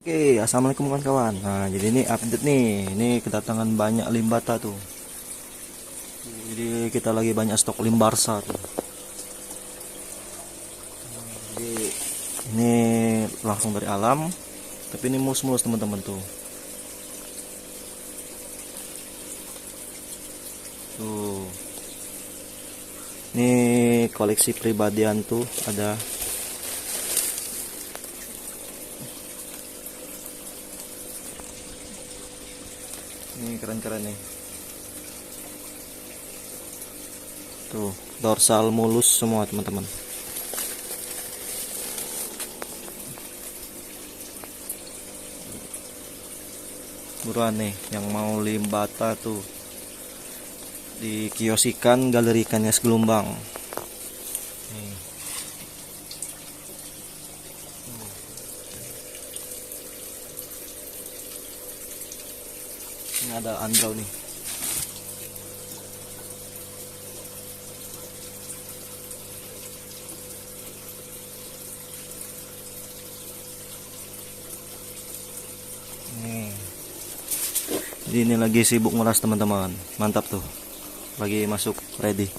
Oke, assalamualaikum kawan-kawan. Nah, jadi ini update nih. Ini kedatangan banyak limbata tuh. Jadi kita lagi banyak stok limbarsa tuh. Jadi ini langsung dari alam, tapi ini mulus-mulus teman-teman tuh. Tuh. Ini koleksi pribadian tuh ada. Ini keren-keren nih. Tuh, dorsal mulus semua teman-teman. Buruan nih yang mau limbata tuh. Di kios ikan Galeri Ikan Hias Gelombang. Nih. Ini ada andrau nih. Nih. Jadi ini lagi sibuk nguras teman-teman. Mantap tuh. Lagi masuk ready.